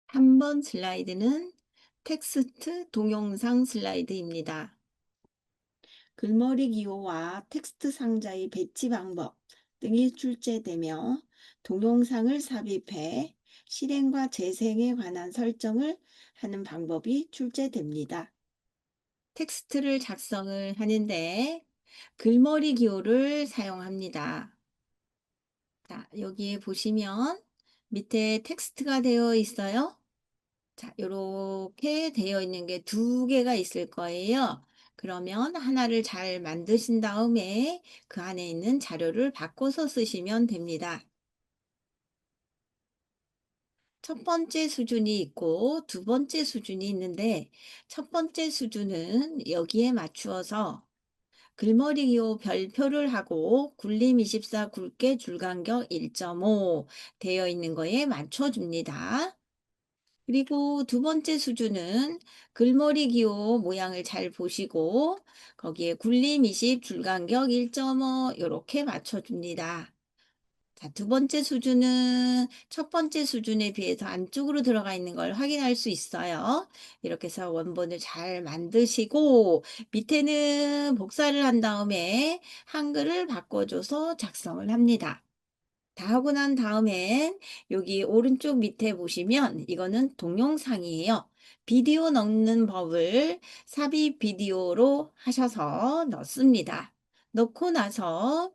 3번 슬라이드는 텍스트 동영상 슬라이드입니다. 글머리 기호와 텍스트 상자의 배치 방법 등이 출제되며 동영상을 삽입해 실행과 재생에 관한 설정을 하는 방법이 출제됩니다. 텍스트를 작성을 하는데 글머리 기호를 사용합니다. 자, 여기에 보시면 밑에 텍스트가 되어 있어요. 자, 이렇게 되어 있는 게 두 개가 있을 거예요. 그러면 하나를 잘 만드신 다음에 그 안에 있는 자료를 바꿔서 쓰시면 됩니다. 첫 번째 수준이 있고 두 번째 수준이 있는데 첫 번째 수준은 여기에 맞추어서 글머리 기호 별표를 하고 굴림 24 굵게 줄간격 1.5 되어 있는 거에 맞춰줍니다. 그리고 두 번째 수준은 글머리 기호 모양을 잘 보시고 거기에 굴림 20, 줄간격 1.5 이렇게 맞춰줍니다. 자, 두 번째 수준은 첫 번째 수준에 비해서 안쪽으로 들어가 있는 걸 확인할 수 있어요. 이렇게 해서 원본을 잘 만드시고 밑에는 복사를 한 다음에 한글을 바꿔줘서 작성을 합니다. 다 하고 난 다음엔 여기 오른쪽 밑에 보시면 이거는 동영상이에요. 비디오 넣는 법을 삽입 비디오로 하셔서 넣습니다. 넣고 나서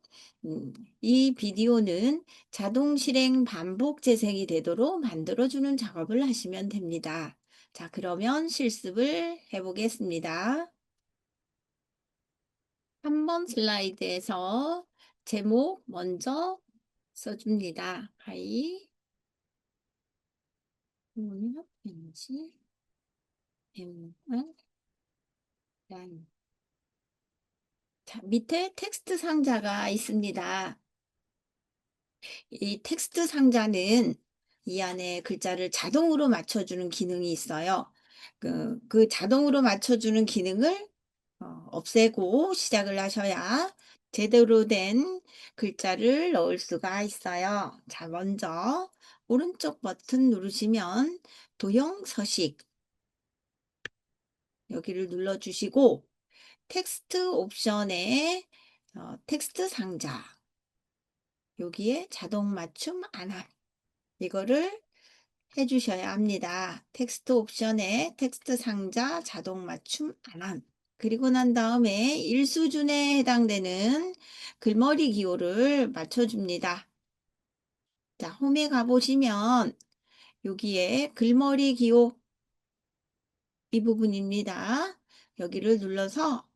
이 비디오는 자동 실행 반복 재생이 되도록 만들어주는 작업을 하시면 됩니다. 자, 그러면 실습을 해보겠습니다. 3번 슬라이드에서 제목 먼저 써줍니다. 하이, 뭐냐, 왠지, 엠만, 란. 자, 밑에 텍스트 상자가 있습니다. 이 텍스트 상자는 이 안에 글자를 자동으로 맞춰주는 기능이 있어요. 그 자동으로 맞춰주는 기능을 없애고 시작을 하셔야 제대로 된 글자를 넣을 수가 있어요. 자, 먼저 오른쪽 버튼 누르시면 도형 서식 여기를 눌러주시고 텍스트 옵션에 텍스트 상자 여기에 자동 맞춤 안함 이거를 해주셔야 합니다. 텍스트 옵션에 텍스트 상자 자동 맞춤 안함 그리고 난 다음에 1수준에 해당되는 글머리 기호를 맞춰줍니다. 자, 홈에 가보시면 여기에 글머리 기호 이 부분입니다. 여기를 눌러서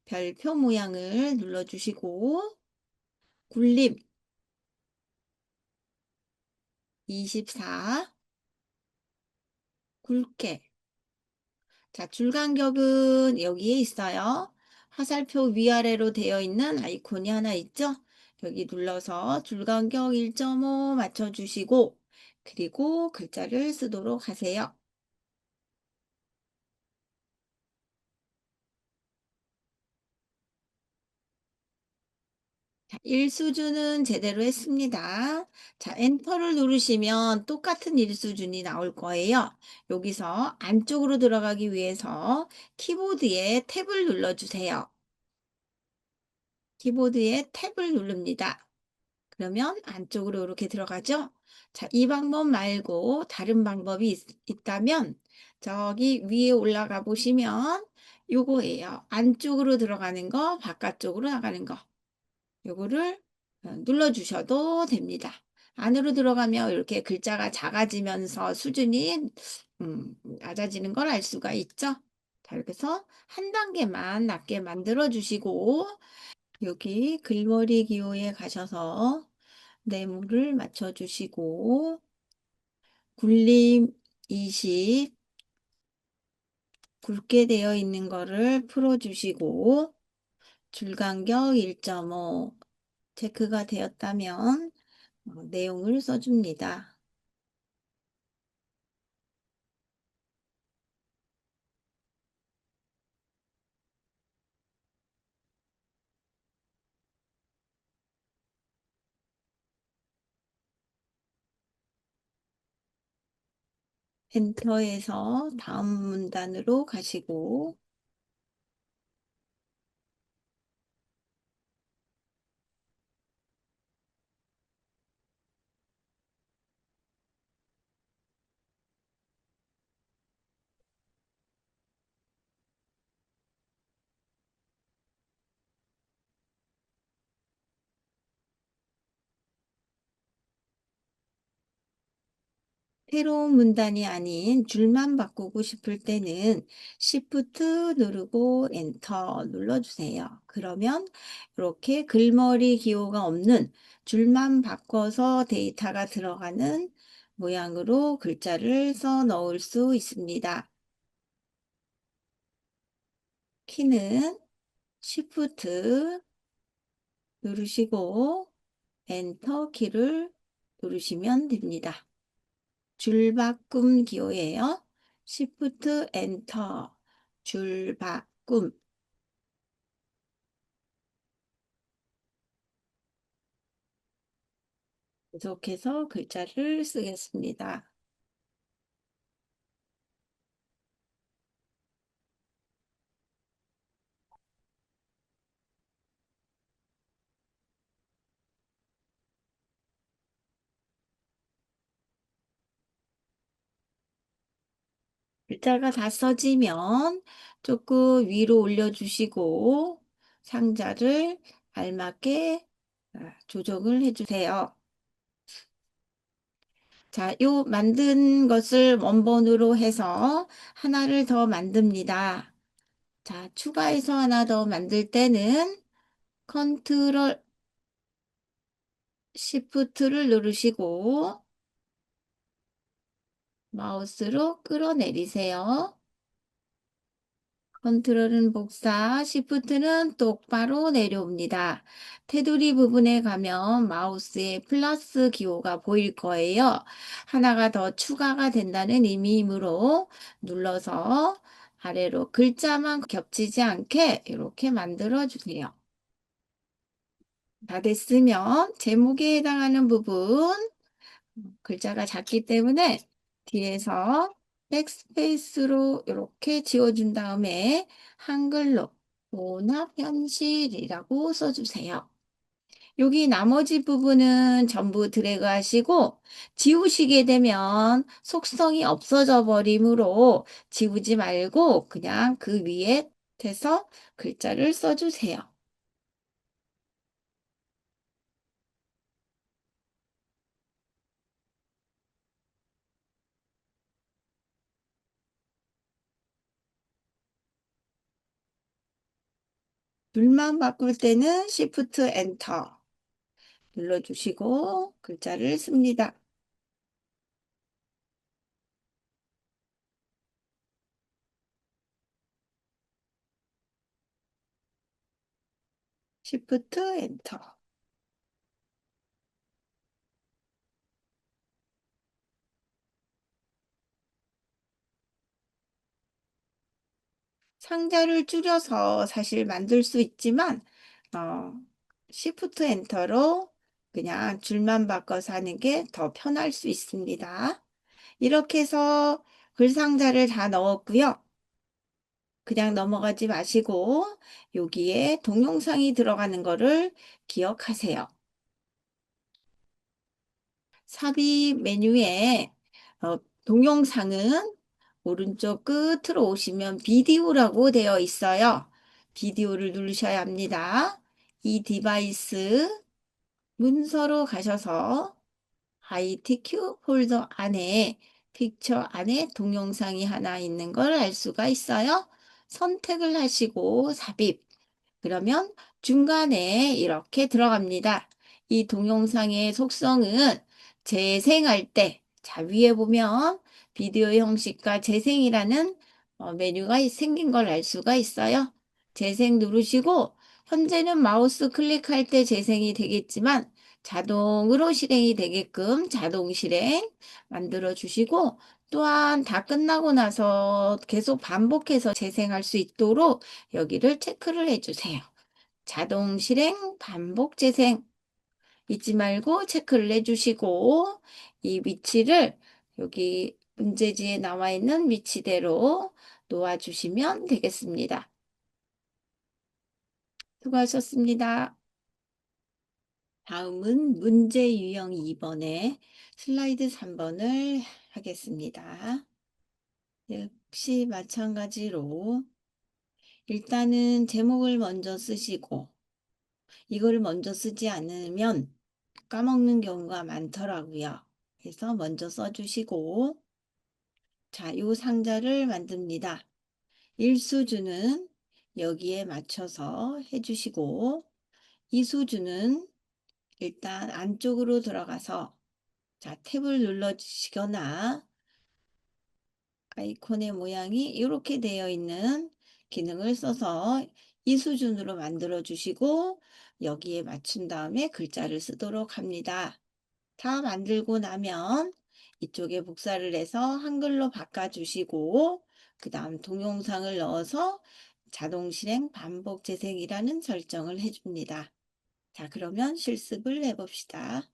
별표 모양을 눌러주시고 굴림 24 굵게 자, 줄간격은 여기에 있어요. 화살표 위아래로 되어 있는 아이콘이 하나 있죠? 여기 눌러서 줄간격 1.5 맞춰주시고 그리고 글자를 쓰도록 하세요. 자, 1수준은 제대로 했습니다. 자, 엔터를 누르시면 똑같은 1수준이 나올 거예요. 여기서 안쪽으로 들어가기 위해서 키보드에 탭을 눌러주세요. 키보드에 탭을 누릅니다. 그러면 안쪽으로 이렇게 들어가죠? 자, 이 방법 말고 다른 방법이 있다면 저기 위에 올라가 보시면 요거예요. 안쪽으로 들어가는 거, 바깥쪽으로 나가는 거. 요거를 눌러주셔도 됩니다. 안으로 들어가면 이렇게 글자가 작아지면서 수준이 낮아지는 걸 알 수가 있죠. 자, 이렇게 해서 한 단계만 낮게 만들어 주시고 여기 글머리 기호에 가셔서 네모를 맞춰 주시고 굴림 20 굵게 되어 있는 거를 풀어 주시고 줄간격 1.5 체크가 되었다면 내용을 써줍니다. 엔터에서 다음 문단으로 가시고 새로운 문단이 아닌 줄만 바꾸고 싶을 때는 Shift 누르고 엔터 눌러주세요. 그러면 이렇게 글머리 기호가 없는 줄만 바꿔서 데이터가 들어가는 모양으로 글자를 써 넣을 수 있습니다. 키는 Shift 누르시고 엔터 키를 누르시면 됩니다. 줄바꿈 기호예요. Shift 엔터 줄바꿈. 계속해서 글자를 쓰겠습니다. 글자가 다 써지면 조금 위로 올려주시고 상자를 알맞게 조정을 해주세요. 자, 요 만든 것을 원본으로 해서 하나를 더 만듭니다. 자, 추가해서 하나 더 만들 때는 컨트롤 시프트를 누르시고 마우스로 끌어내리세요. 컨트롤은 복사, 시프트는 똑바로 내려옵니다. 테두리 부분에 가면 마우스의 플러스 기호가 보일 거예요. 하나가 더 추가가 된다는 의미이므로 눌러서 아래로 글자만 겹치지 않게 이렇게 만들어 주세요. 다 됐으면 제목에 해당하는 부분 글자가 작기 때문에 뒤에서 백스페이스로 이렇게 지워준 다음에 한글로 오납현실이라고 써주세요. 여기 나머지 부분은 전부 드래그 하시고 지우시게 되면 속성이 없어져 버리므로 지우지 말고 그냥 그 위에 대서 글자를 써주세요. 줄만 바꿀 때는 Shift 엔터 눌러주시고 글자를 씁니다. Shift 엔터. 상자를 줄여서 사실 만들 수 있지만 어, Shift 엔터로 그냥 줄만 바꿔서 하는 게 더 편할 수 있습니다. 이렇게 해서 글 상자를 다 넣었고요. 그냥 넘어가지 마시고 여기에 동영상이 들어가는 거를 기억하세요. 삽입 메뉴에 동영상은 오른쪽 끝으로 오시면 비디오라고 되어 있어요. 비디오를 누르셔야 합니다. 이 디바이스 문서로 가셔서 ITQ 폴더 안에 픽처 안에 동영상이 하나 있는 걸 알 수가 있어요. 선택을 하시고 삽입. 그러면 중간에 이렇게 들어갑니다. 이 동영상의 속성은 재생할 때, 자, 위에 보면 비디오 형식과 재생이라는 메뉴가 생긴 걸 알 수가 있어요. 재생 누르시고, 현재는 마우스 클릭할 때 재생이 되겠지만, 자동으로 실행이 되게끔 자동 실행 만들어 주시고, 또한 다 끝나고 나서 계속 반복해서 재생할 수 있도록 여기를 체크를 해주세요. 자동 실행, 반복 재생 잊지 말고 체크를 해주시고 이 위치를 여기 문제지에 나와 있는 위치대로 놓아주시면 되겠습니다. 수고하셨습니다. 다음은 문제 유형 2번에 슬라이드 3번을 하겠습니다. 역시 마찬가지로 일단은 제목을 먼저 쓰시고 이거를 먼저 쓰지 않으면 까먹는 경우가 많더라고요. 그래서 먼저 써주시고 자, 요 상자를 만듭니다. 일수주는 여기에 맞춰서 해주시고 이수주는 일단 안쪽으로 들어가서 자, 탭을 눌러주시거나 아이콘의 모양이 이렇게 되어 있는 기능을 써서 이 수준으로 만들어 주시고 여기에 맞춘 다음에 글자를 쓰도록 합니다. 다 만들고 나면 이쪽에 복사를 해서 한글로 바꿔주시고 그 다음 동영상을 넣어서 자동 실행 반복 재생이라는 설정을 해줍니다. 자, 그러면 실습을 해봅시다.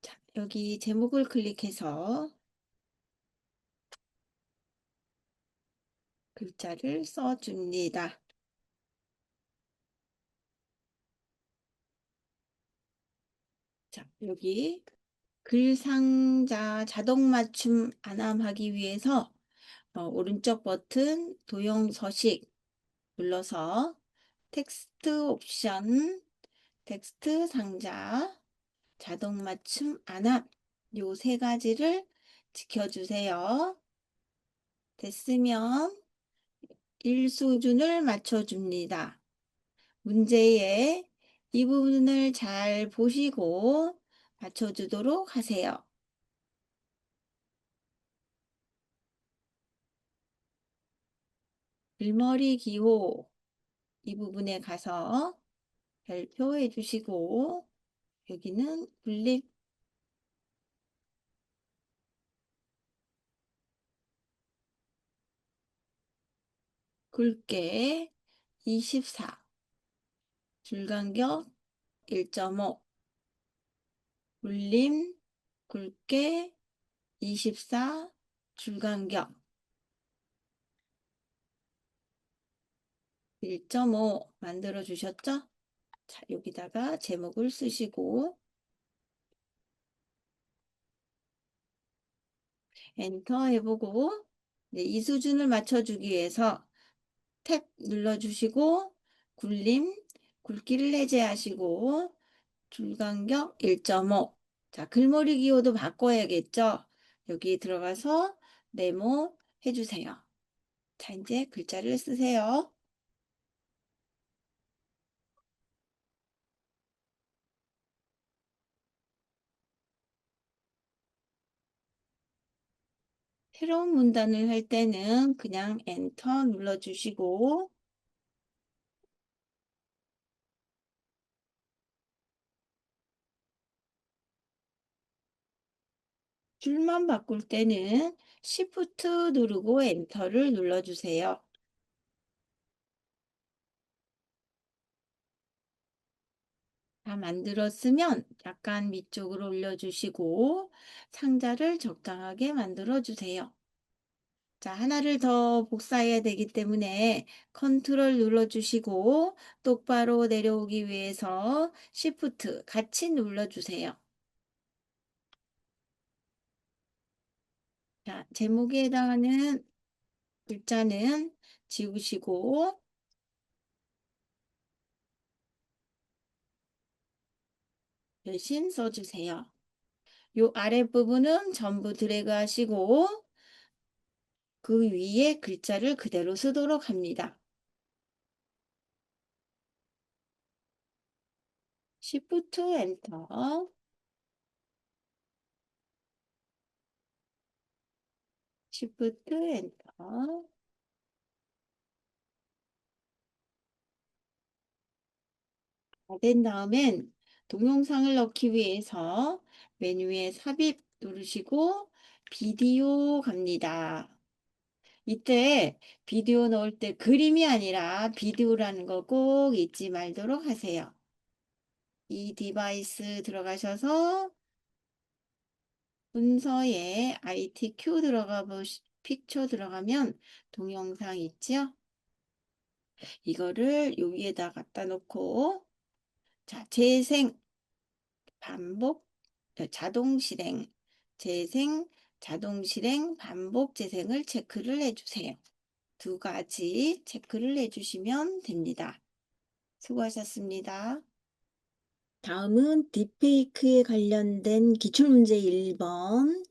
자, 여기 제목을 클릭해서 글자를 써줍니다. 자, 여기 글 상자 자동 맞춤 안함하기 위해서 오른쪽 버튼 도형 서식 눌러서 텍스트 옵션, 텍스트 상자, 자동 맞춤 안함 요 세 가지를 지켜주세요. 됐으면 1수준을 맞춰줍니다. 문제에 이 부분을 잘 보시고 맞춰주도록 하세요. 글머리 기호 이 부분에 가서 별표해 주시고 여기는 굴립 굵게 24 줄간격 1.5 굴림 굵게 24 줄간격 1.5 만들어 주셨죠? 자, 여기다가 제목을 쓰시고 엔터 해보고 네, 이 수준을 맞춰주기 위해서 탭 눌러주시고 굴림 굵기를 해제하시고 줄간격 1.5 자, 글머리 기호도 바꿔야겠죠? 여기 들어가서 네모 해주세요. 자, 이제 글자를 쓰세요. 새로운 문단을 할 때는 그냥 엔터 눌러주시고 줄만 바꿀 때는 Shift 누르고 엔터를 눌러주세요. 다 만들었으면 약간 밑쪽으로 올려주시고 상자를 적당하게 만들어주세요. 자, 하나를 더 복사해야 되기 때문에 컨트롤 눌러주시고 똑바로 내려오기 위해서 Shift 같이 눌러주세요. 자, 제목에 해당하는 글자는 지우시고 대신 써주세요. 요 아랫부분은 전부 드래그 하시고 그 위에 글자를 그대로 쓰도록 합니다. Shift 엔터 Shift 엔터 된 다음엔 동영상을 넣기 위해서 메뉴에 삽입 누르시고 비디오 갑니다. 이때 비디오 넣을 때 그림이 아니라 비디오라는 거 꼭 잊지 말도록 하세요. 이 디바이스 들어가셔서 문서에 ITQ 픽처 들어가면 동영상 있죠? 이거를 여기에다 갖다 놓고, 자, 재생, 반복, 자동 실행, 재생, 자동 실행, 반복 재생을 체크를 해주세요. 두 가지 체크를 해주시면 됩니다. 수고하셨습니다. 다음은 딥페이크에 관련된 기출문제 1번,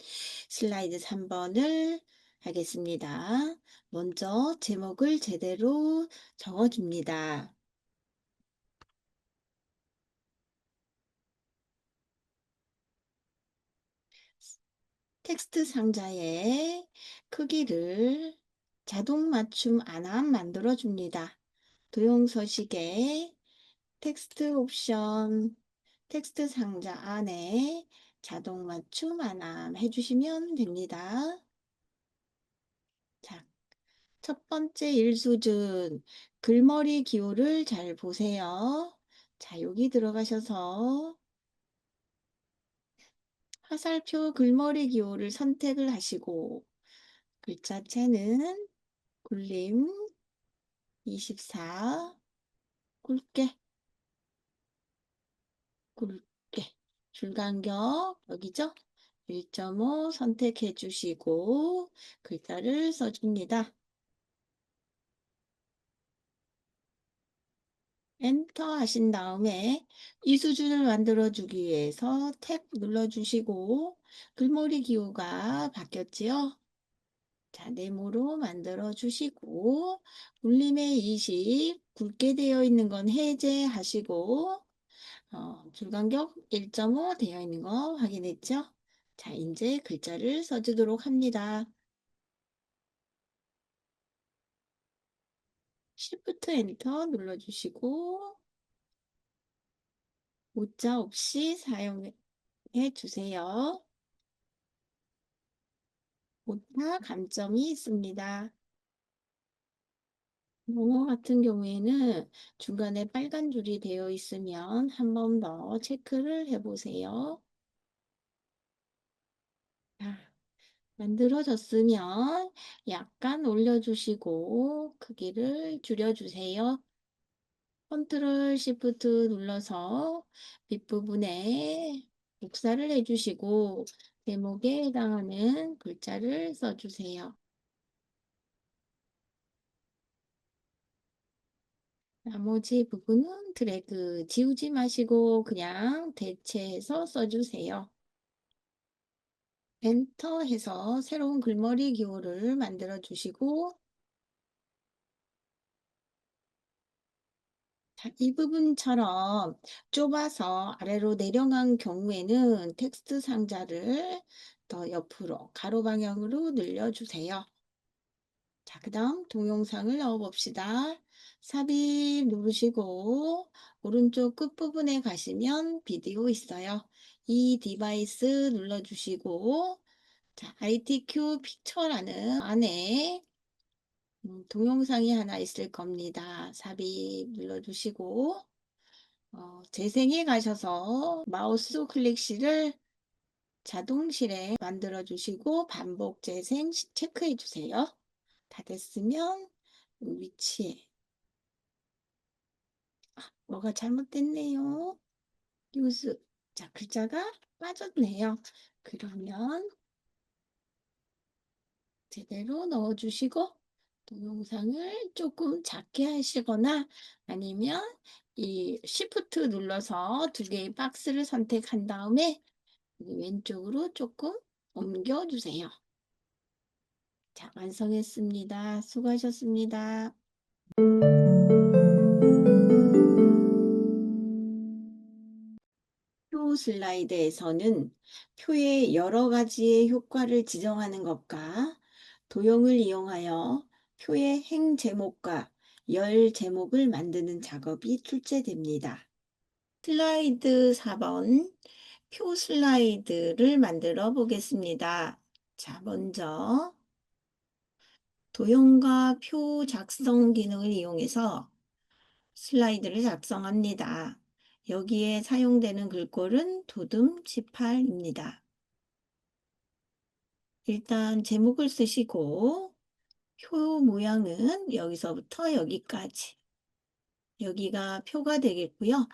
슬라이드 3번을 하겠습니다. 먼저 제목을 제대로 적어줍니다. 텍스트 상자의 크기를 자동 맞춤 안함 만들어줍니다. 도형서식에 텍스트 옵션, 텍스트 상자 안에 자동 맞춤 안함 해주시면 됩니다. 자, 첫 번째 일수준 글머리 기호를 잘 보세요. 자, 여기 들어가셔서 화살표 글머리 기호를 선택을 하시고 글자체는 굴림 24 굵게 굵게 줄간격 여기죠? 1.5 선택해 주시고 글자를 써줍니다. 엔터 하신 다음에 이 수준을 만들어 주기 위해서 탭 눌러 주시고 글머리 기호가 바뀌었지요? 자, 네모로 만들어 주시고 굴림의 20 굵게 되어 있는 건 해제하시고 줄간격 1.5 되어 있는 거 확인했죠? 자, 이제 글자를 써주도록 합니다. Shift 엔터 눌러주시고 오자 없이 사용해 주세요. 오타 감점이 있습니다. 모모 같은 경우에는 중간에 빨간 줄이 되어 있으면 한 번 더 체크를 해보세요. 자, 만들어졌으면 약간 올려주시고 크기를 줄여주세요. 컨트롤 시프트 눌러서 윗부분에 복사를 해주시고 제목에 해당하는 글자를 써주세요. 나머지 부분은 드래그 지우지 마시고 그냥 대체해서 써주세요. 엔터 해서 새로운 글머리 기호를 만들어 주시고 자, 이 부분처럼 좁아서 아래로 내려간 경우에는 텍스트 상자를 더 옆으로 가로 방향으로 늘려주세요. 자, 그 다음 동영상을 넣어봅시다. 삽입 누르시고 오른쪽 끝부분에 가시면 비디오 있어요. 이 디바이스 눌러주시고 자, ITQ 픽처라는 안에 동영상이 하나 있을 겁니다. 삽입 눌러주시고 재생에 가셔서 마우스 클릭실을 자동 실행 만들어 주시고 반복 재생 체크해 주세요. 다 됐으면 위치에 뭐가 잘못됐네요. 뉴스 자 글자가 빠졌네요. 그러면 제대로 넣어주시고 동영상을 조금 작게 하시거나 아니면 이 Shift 눌러서 두 개의 박스를 선택한 다음에 왼쪽으로 조금 옮겨주세요. 자, 완성했습니다. 수고하셨습니다. 표 슬라이드에서는 표에 여러 가지의 효과를 지정하는 것과 도형을 이용하여 표의 행 제목과 열 제목을 만드는 작업이 출제됩니다. 슬라이드 4번 표 슬라이드를 만들어 보겠습니다. 자, 먼저 도형과 표 작성 기능을 이용해서 슬라이드를 작성합니다. 여기에 사용되는 글꼴은 도둠 18입니다. 일단 제목을 쓰시고 표 모양은 여기서부터 여기까지. 여기가 표가 되겠고요.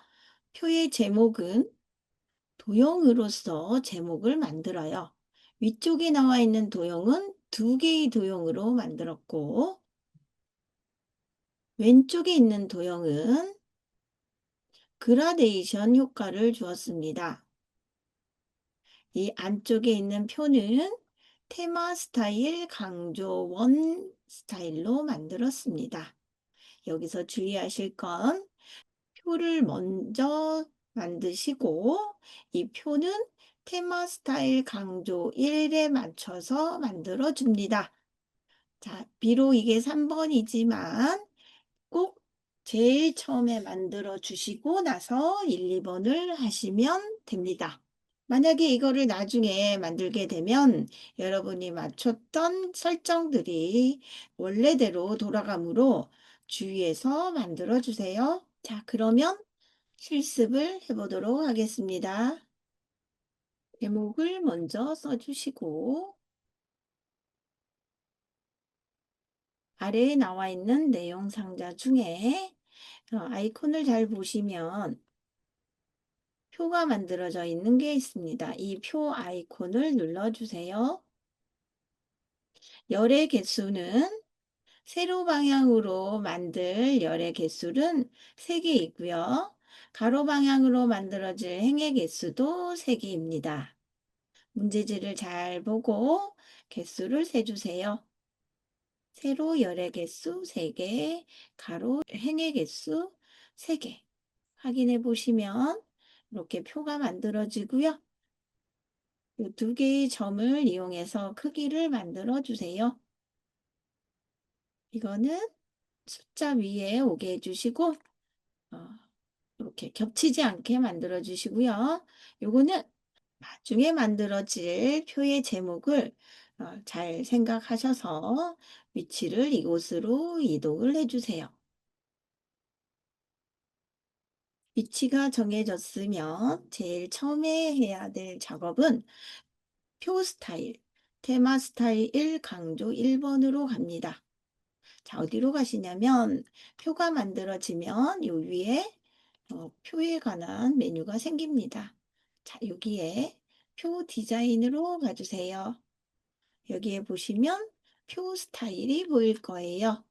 표의 제목은 도형으로서 제목을 만들어요. 위쪽에 나와 있는 도형은 두 개의 도형으로 만들었고, 왼쪽에 있는 도형은 그라데이션 효과를 주었습니다. 이 안쪽에 있는 표는 테마 스타일 강조 원 스타일로 만들었습니다. 여기서 주의하실 건 표를 먼저 만드시고 이 표는 테마 스타일 강조 1에 맞춰서 만들어 줍니다. 자, 비록 이게 3번이지만 꼭 제일 처음에 만들어 주시고 나서 1, 2번을 하시면 됩니다. 만약에 이거를 나중에 만들게 되면 여러분이 맞췄던 설정들이 원래대로 돌아가므로 주의해서 만들어 주세요. 자, 그러면 실습을 해보도록 하겠습니다. 제목을 먼저 써주시고 아래에 나와 있는 내용 상자 중에 아이콘을 잘 보시면 표가 만들어져 있는 게 있습니다. 이 표 아이콘을 눌러주세요. 열의 개수는 세로 방향으로 만들 열의 개수는 3개 있고요. 가로 방향으로 만들어질 행의 개수도 3개입니다. 문제지를 잘 보고 개수를 세주세요. 세로 열의 개수 3개, 가로 행의 개수 3개. 확인해 보시면 이렇게 표가 만들어지고요. 이 2개의 점을 이용해서 크기를 만들어 주세요. 이거는 숫자 위에 오게 해주시고 이렇게 겹치지 않게 만들어 주시고요. 요거는 나중에 만들어질 표의 제목을 잘 생각하셔서 위치를 이곳으로 이동을 해주세요. 위치가 정해졌으면 제일 처음에 해야 될 작업은 표 스타일, 테마 스타일 1 강조 1번으로 갑니다. 자, 어디로 가시냐면 표가 만들어지면 요 위에 표에 관한 메뉴가 생깁니다. 자, 여기에 표 디자인으로 가주세요. 여기에 보시면 표 스타일이 보일 거예요.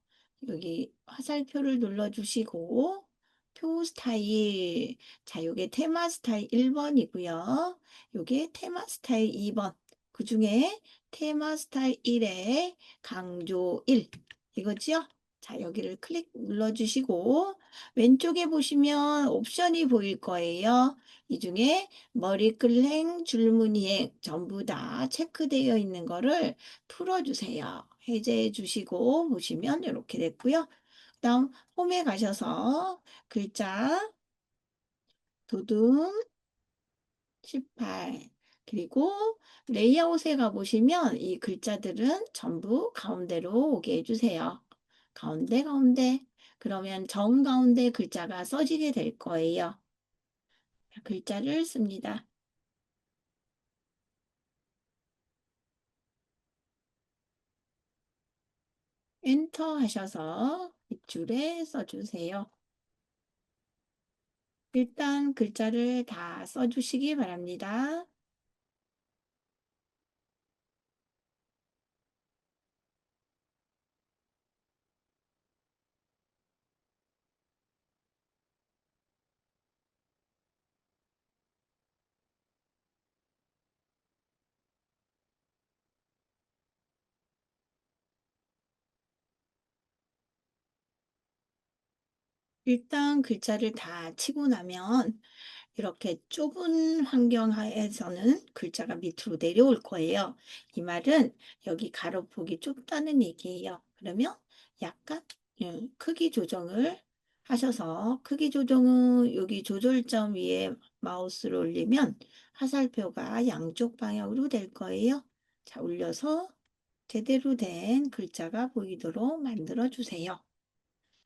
여기 화살표를 눌러주시고 표 스타일, 자, 요게 테마 스타일 1번이고요. 요게 테마 스타일 2번. 그 중에 테마 스타일 1에 강조 1 이거죠? 자, 여기를 클릭 눌러주시고 왼쪽에 보시면 옵션이 보일 거예요. 이 중에 머리끌행, 줄무늬행 전부 다 체크되어 있는 거를 풀어주세요. 해제해 주시고 보시면 이렇게 됐고요. 그다음 홈에 가셔서 글자 도둠 18 그리고 레이아웃에 가보시면 이 글자들은 전부 가운데로 오게 해주세요. 가운데 가운데 그러면 정 가운데 글자가 써지게 될 거예요. 글자를 씁니다. 엔터 하셔서 밑줄에 써주세요. 일단 글자를 다 써주시기 바랍니다. 일단 글자를 다 치고 나면 이렇게 좁은 환경 하에서는 글자가 밑으로 내려올 거예요. 이 말은 여기 가로폭이 좁다는 얘기예요. 그러면 약간 크기 조정을 하셔서 크기 조정은 여기 조절점 위에 마우스를 올리면 화살표가 양쪽 방향으로 될 거예요. 자, 올려서 제대로 된 글자가 보이도록 만들어 주세요.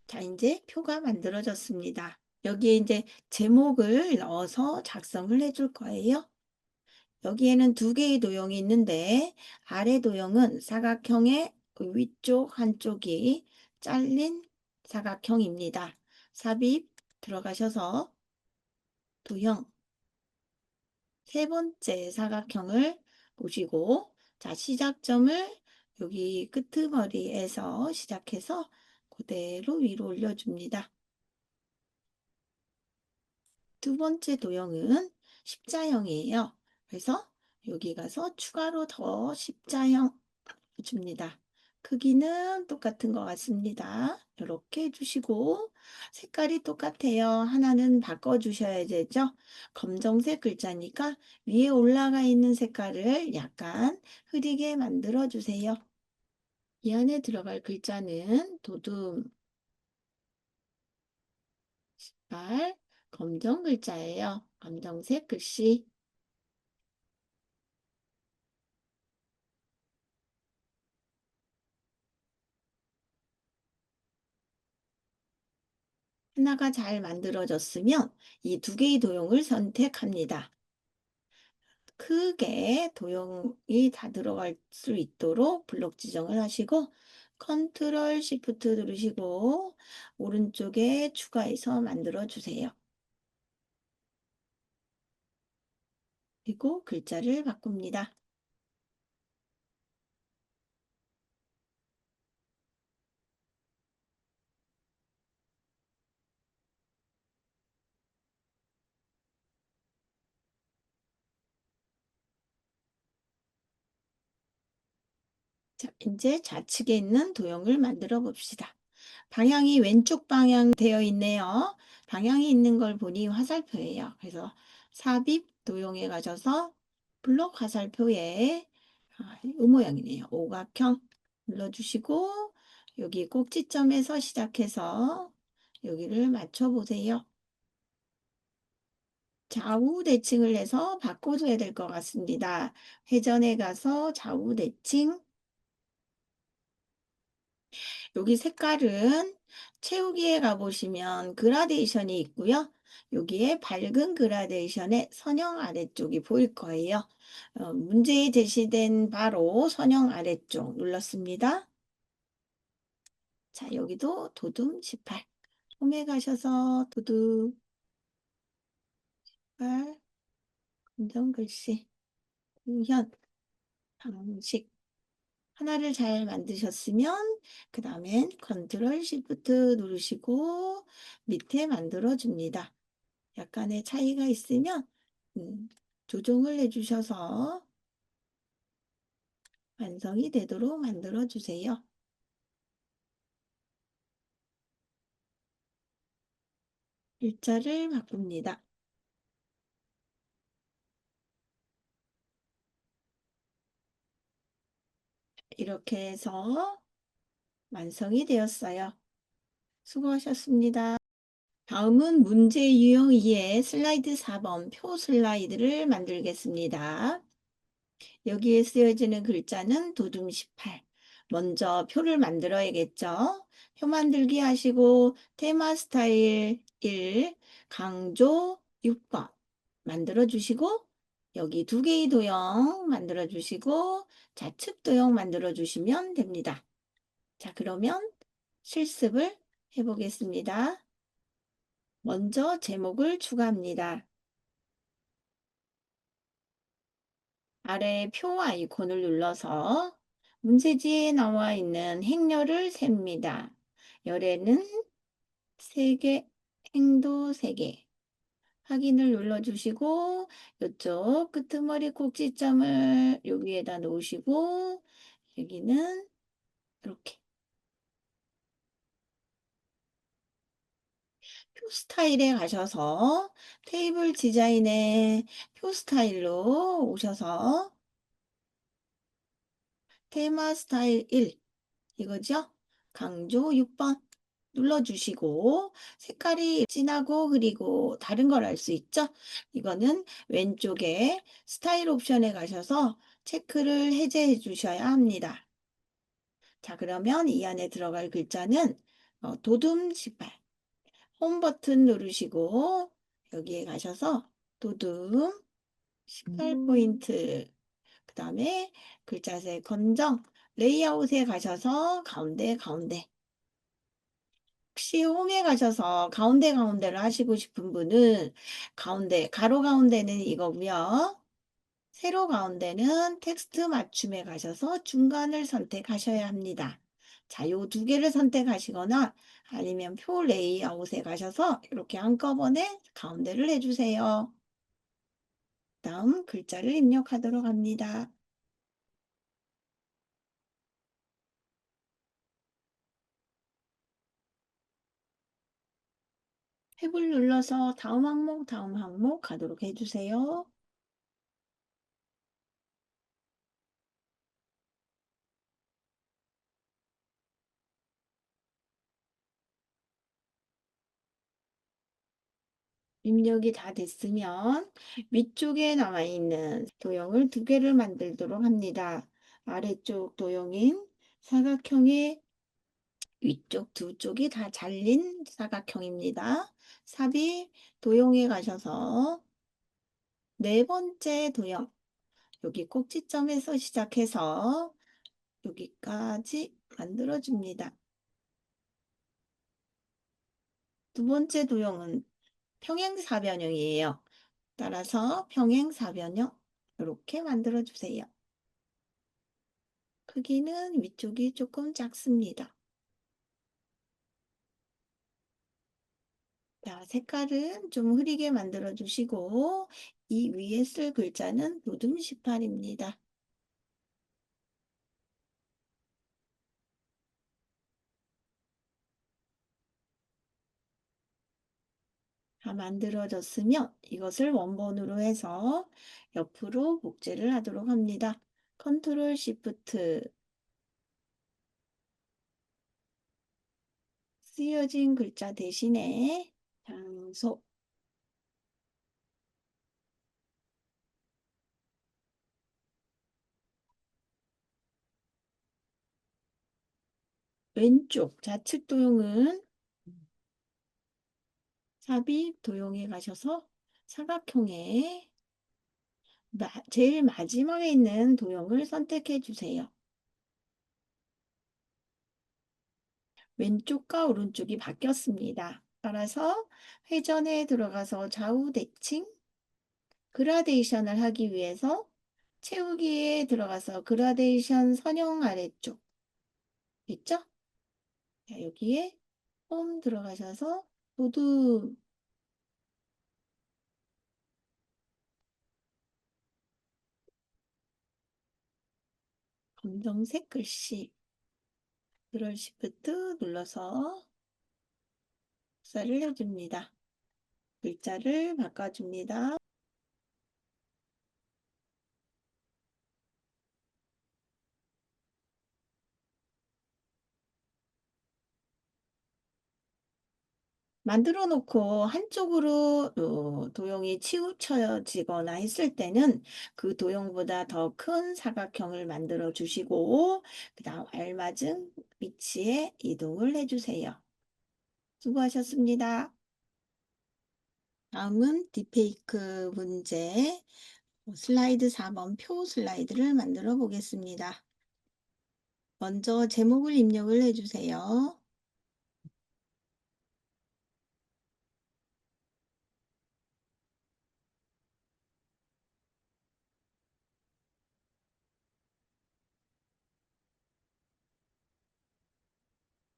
자, 이제 표가 만들어졌습니다. 여기에 이제 제목을 넣어서 작성을 해줄 거예요. 여기에는 두 개의 도형이 있는데 아래 도형은 사각형의 위쪽 한쪽이 잘린 사각형입니다. 삽입 들어가셔서 도형 세 번째 사각형을 보시고 자 시작점을 여기 끄트머리에서 시작해서 그대로 위로 올려줍니다. 두 번째 도형은 십자형이에요. 그래서 여기 가서 추가로 더 십자형 줍니다. 크기는 똑같은 것 같습니다. 이렇게 해주시고 색깔이 똑같아요. 하나는 바꿔주셔야 되죠. 검정색 글자니까 위에 올라가 있는 색깔을 약간 흐리게 만들어 주세요. 이 안에 들어갈 글자는 도둠, 발, 검정 글자예요. 검정색 글씨. 하나가 잘 만들어졌으면 이 두 개의 도형을 선택합니다. 크게 도형이 다 들어갈 수 있도록 블록 지정을 하시고 컨트롤 시프트 누르시고 오른쪽에 추가해서 만들어 주세요. 그리고 글자를 바꿉니다. 자, 이제 좌측에 있는 도형을 만들어 봅시다. 방향이 왼쪽 방향 되어 있네요. 방향이 있는 걸 보니 화살표예요. 그래서 삽입 도형에 가셔서 블록 화살표에 이 모양이네요. 오각형 눌러주시고 여기 꼭지점에서 시작해서 여기를 맞춰 보세요. 좌우 대칭을 해서 바꿔줘야 될 것 같습니다. 회전에 가서 좌우 대칭 여기 색깔은 채우기에 가보시면 그라데이션이 있고요. 여기에 밝은 그라데이션의 선형 아래쪽이 보일 거예요. 문제에 제시된 바로 선형 아래쪽 눌렀습니다. 자, 여기도 도둠 18. 홈에 가셔서 도둠 18, 검정 글씨, 구현, 방식. 하나를 잘 만드셨으면 그 다음엔 컨트롤 시프트 누르시고 밑에 만들어 줍니다. 약간의 차이가 있으면 조정을 해주셔서 완성이 되도록 만들어 주세요. 일자를 바꿉니다. 이렇게 해서 완성이 되었어요. 수고하셨습니다. 다음은 문제 유형 2의 슬라이드 4번 표 슬라이드를 만들겠습니다. 여기에 쓰여지는 글자는 도둠 18. 먼저 표를 만들어야겠죠. 표 만들기 하시고 테마 스타일 1, 강조 6번 만들어 주시고 여기 두 개의 도형 만들어 주시고 좌측 도형 만들어 주시면 됩니다. 자, 그러면 실습을 해보겠습니다. 먼저 제목을 추가합니다. 아래 표 아이콘을 눌러서 문제지에 나와 있는 행렬을 셉니다. 열에는 3개, 행도 3개. 확인을 눌러주시고 이쪽 끄트머리 꼭지점을 여기에다 놓으시고 여기는 이렇게 표 스타일에 가셔서 테이블 디자인의 표 스타일로 오셔서 테마 스타일 1 이거죠? 강조 6번 눌러주시고 색깔이 진하고 흐리고 다른 걸 알 수 있죠? 이거는 왼쪽에 스타일 옵션에 가셔서 체크를 해제해 주셔야 합니다. 자, 그러면 이 안에 들어갈 글자는 도둠 18 홈 버튼 누르시고 여기에 가셔서 도둠 18포인트 그 다음에 글자색 검정 레이아웃에 가셔서 가운데 가운데 혹시 홈에 가셔서 가운데 가운데를 하시고 싶은 분은 가운데 가로 가운데는 이거고요. 세로 가운데는 텍스트 맞춤에 가셔서 중간을 선택하셔야 합니다. 자, 요 두 개를 선택하시거나 아니면 표 레이아웃에 가셔서 이렇게 한꺼번에 가운데를 해주세요. 다음 글자를 입력하도록 합니다. 탭을 눌러서 다음 항목 가도록 해주세요. 입력이 다 됐으면 위쪽에 나와 있는 도형을 두 개를 만들도록 합니다. 아래쪽 도형인 사각형의 위쪽 두 쪽이 다 잘린 사각형입니다. 삽입 도형에 가셔서 네 번째 도형 여기 꼭지점에서 시작해서 여기까지 만들어 줍니다. 두 번째 도형은 평행사변형이에요. 따라서 평행사변형 이렇게 만들어 주세요. 크기는 위쪽이 조금 작습니다. 자, 색깔은 좀 흐리게 만들어 주시고 이 위에 쓸 글자는 도둠 18입니다. 다 만들어졌으면 이것을 원본으로 해서 옆으로 복제를 하도록 합니다. 컨트롤 시프트 쓰여진 글자 대신에 장소 왼쪽 좌측 도형은 삽입 도형에 가셔서 사각형에 제일 마지막에 있는 도형을 선택해 주세요. 왼쪽과 오른쪽이 바뀌었습니다. 따라서 회전에 들어가서 좌우 대칭 그라데이션을 하기 위해서 채우기에 들어가서 그라데이션 선형 아래쪽 있죠? 자, 여기에 홈 들어가셔서 모두 검정색 글씨 컨트롤 시프트 눌러서 복사를 해줍니다. 글자를 바꿔줍니다. 만들어 놓고 한쪽으로 도형이 치우쳐지거나 했을 때는 그 도형보다 더 큰 사각형을 만들어 주시고 그 다음 알맞은 위치에 이동을 해주세요. 수고하셨습니다. 다음은 딥페이크 문제 슬라이드 4번 표 슬라이드를 만들어 보겠습니다. 먼저 제목을 입력을 해주세요.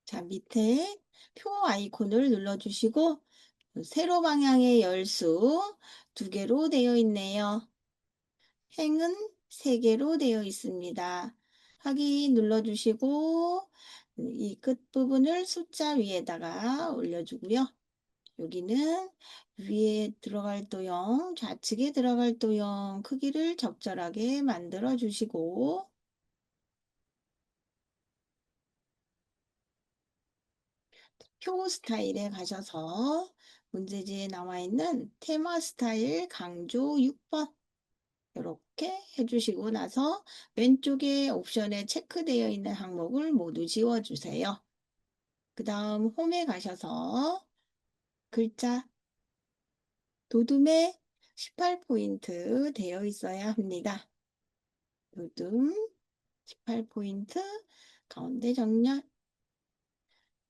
자, 밑에 표 아이콘을 눌러주시고 세로 방향의 열수 두 개로 되어 있네요. 행은 세 개로 되어 있습니다. 확인 눌러주시고 이 끝부분을 숫자 위에다가 올려주고요. 여기는 위에 들어갈 도형, 좌측에 들어갈 도형 크기를 적절하게 만들어 주시고 표 스타일에 가셔서 문제지에 나와 있는 테마 스타일 강조 6번 이렇게 해주시고 나서 왼쪽에 옵션에 체크되어 있는 항목을 모두 지워주세요. 그 다음 홈에 가셔서 글자 도둠에 18포인트 되어 있어야 합니다. 도둠 18포인트, 가운데 정렬,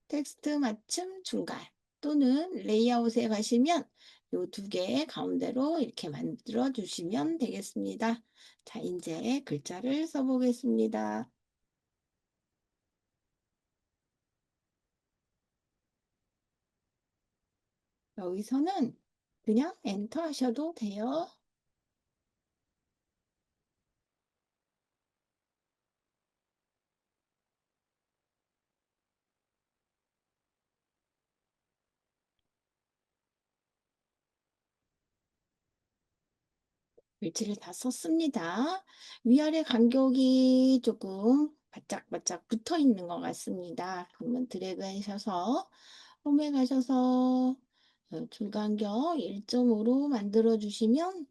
텍스트 맞춤 중간 또는 레이아웃에 가시면 요 두 개 가운데로 이렇게 만들어 주시면 되겠습니다. 자, 이제 글자를 써보겠습니다. 여기서는 그냥 엔터 하셔도 돼요. 글씨를 다 썼습니다. 위아래 간격이 조금 바짝바짝 붙어 있는 것 같습니다. 그러면 드래그 하셔서 홈에 가셔서 줄간격 1.5로 만들어 주시면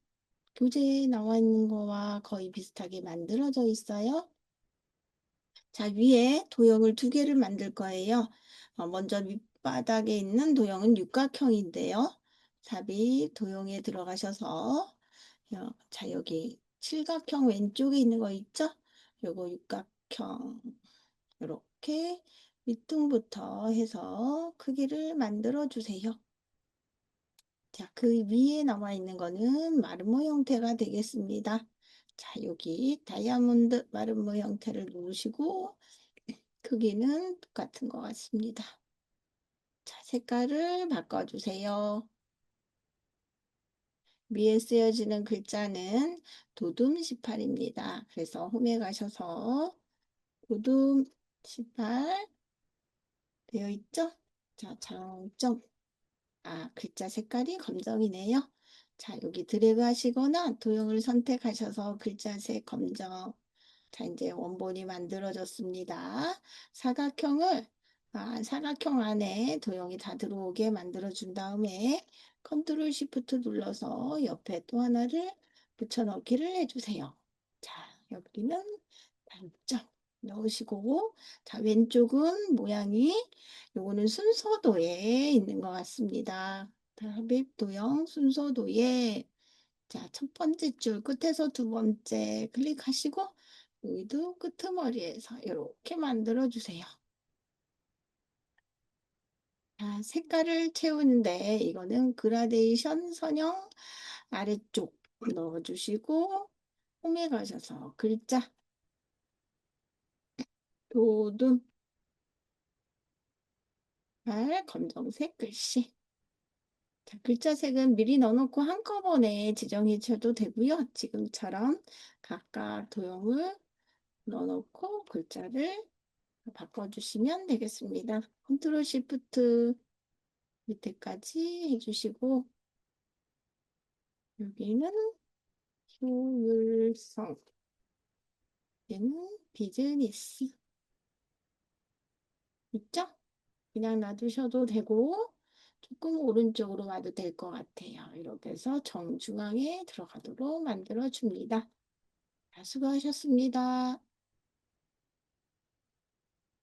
교재에 나와 있는 거와 거의 비슷하게 만들어져 있어요. 자, 위에 도형을 두 개를 만들 거예요. 먼저 밑바닥에 있는 도형은 육각형인데요. 삽입 도형에 들어가셔서 자, 여기 칠각형 왼쪽에 있는 거 있죠? 요거 육각형 이렇게 밑둥부터 해서 크기를 만들어 주세요. 자, 그 위에 나와 있는 거는 마름모 형태가 되겠습니다. 자, 여기 다이아몬드 마름모 형태를 누르시고 크기는 똑같은 것 같습니다. 자, 색깔을 바꿔주세요. 위에 쓰여지는 글자는 도둠 18입니다. 그래서 홈에 가셔서 도둠 18 되어 있죠? 자, 장점. 글자 색깔이 검정이네요. 자, 여기 드래그 하시거나 도형을 선택하셔서 글자색 검정. 자, 이제 원본이 만들어졌습니다. 사각형을, 사각형 안에 도형이 다 들어오게 만들어준 다음에 컨트롤 시프트 눌러서 옆에 또 하나를 붙여넣기를 해주세요. 자, 여기는 단점 넣으시고, 자, 왼쪽은 모양이 요거는 순서도에 있는 것 같습니다. 삽입 도형 순서도에 자, 첫 번째 줄 끝에서 두 번째 클릭하시고 여기도 끄트머리에서 이렇게 만들어 주세요. 자, 색깔을 채우는데 이거는 그라데이션 선형 아래쪽 넣어주시고 홈에 가셔서 글자 도둠 검정색 글씨. 자, 글자 색은 미리 넣어놓고 한꺼번에 지정해 줘도 되고요. 지금처럼 각각 도형을 넣어놓고 글자를 바꿔주시면 되겠습니다. 컨트롤 시프트 밑에까지 해주시고 여기는 효율성, 얘는 비즈니스 있죠? 그냥 놔두셔도 되고 조금 오른쪽으로 와도 될 것 같아요. 이렇게 해서 정중앙에 들어가도록 만들어 줍니다. 수고하셨습니다.